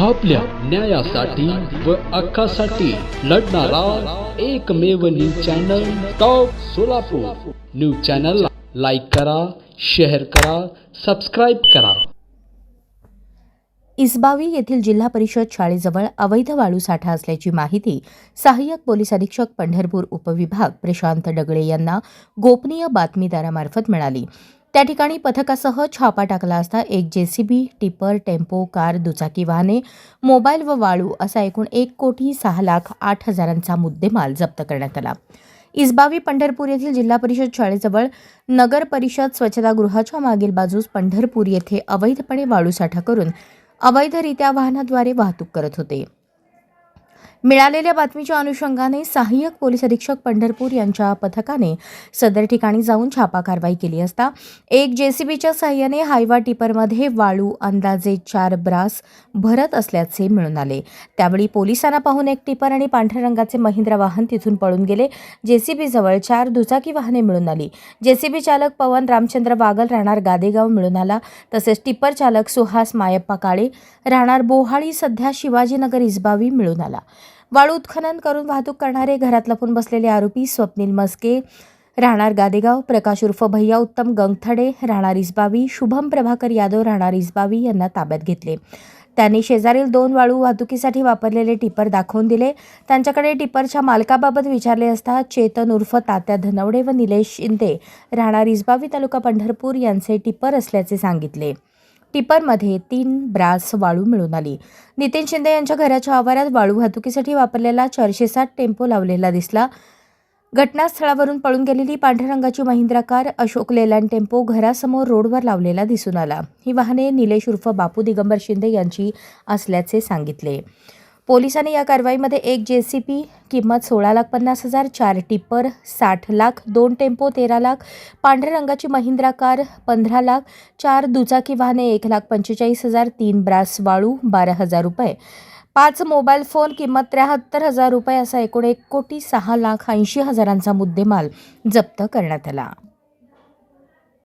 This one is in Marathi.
आपल्या न्यायासाठी व हक्कासाठी लढणारा एकमेव news channel top Solapur. News चॅनलला लाईक करा, शेअर करा, सबस्क्राईब करा। इसबावी येथील जिल्हा परिषद शाळेजवळ अवैध वाळू साठा असल्याची माहिती सहाय्यक पोलीस अधीक्षक पंढरपूर उपविभाग प्रशांत डगळे यांना गोपनीय बातमीदारामार्फत मिळाली। त्या ठिकाणी पथकासह छापा टाकला असता एक जेसीबी, टिपर, टेम्पो, कार, दुचाकी वाहने, मोबाईल व वाळू असा एकूण 1,06,08,000चा मुद्देमाल जप्त करण्यात आला। इसबावी पंढरपूर येथील जिल्हा परिषद शाळेजवळ नगर परिषद स्वच्छतागृहाच्या मागील बाजूस पंढरपूर येथे अवैधपणे वाळू साठा करून अवैधरित्या वाहनाद्वारे वाहतूक करत होते। मिळालेल्या बातमीच्या अनुषंगाने सहाय्यक पोलीस अधीक्षक पंढरपूर यांच्या पथकाने सदर ठिकाणी जाऊन छापा कारवाई केली असता एक जेसीबीच्या सहाय्याने हायवा टिपरमध्ये वाळू अंदाजे 4 ब्रास भरत असल्याचे मिळून आले। त्यावेळी पोलिसांना पाहून एक टिपर आणि पांढऱ्या रंगाचे महिंद्रा वाहन तिथून पळून गेले। जेसीबी जवळ 4 दुचाकी वाहने मिळून आली। जेसीबी चालक पवन रामचंद्र वागल राहणार गादेगाव मिळून आला। तसेच टिपर चालक सुहास मायप्पा काळे राहणार बोहाळी सध्या शिवाजीनगर इसबावी मिळून आला। वाळू उत्खनन करून वाहतूक करणारे घरात लपून बसलेले आरोपी स्वप्नील मस्के राहणार गादेगाव, प्रकाश उर्फ भैया उत्तम गंगथडे राहणार इसबावी, शुभम प्रभाकर यादव राहणार इसबावी यांना ताब्यात घेतले। त्यांनी शेजारील 2 वाळू वाहतुकीसाठी वापरलेले टिपर दाखवून दिले। त्यांच्याकडे टिपरच्या मालकाबाबत विचारले असता चेतन उर्फ तात्या धनवडे व निलेश शिंदे राहणार इसबावी तालुका पंढरपूर यांचे टिपर असल्याचे सांगितले। टिपरमध्ये 3 ब्रास वाळू मिळून आली। नितीन शिंदे यांच्या घराच्या आवारात वाळू वाहतुकीसाठी वापरलेला 460 टेम्पो लावलेला दिसला। घटनास्थळावरून पळून गेलेली पांढऱ्या रंगाची Mahindra car, Ashok Leyland tempo घरासमोर रोडवर लावलेला दिसून आला। ही वाहने निलेश उर्फ बापू दिगंबर शिंदे यांची असल्याचे सांगितले। पोलिसांनी या कारवाईमध्ये एक जेसीबी किंमत 16,50,000, 4 टिपर 60 लाख, 2 टेम्पो 13 लाख, पांढऱ्या रंगाची महिंद्रा कार 15 लाख, 4 दुचाकी वाहने 1,45,000, 3 ब्रास वाळू 12,000 रुपये, 5 मोबाईल फोन किंमत 73,000 रुपये असा एकूण 1,06,80,000चा मुद्देमाल जप्त करण्यात आला।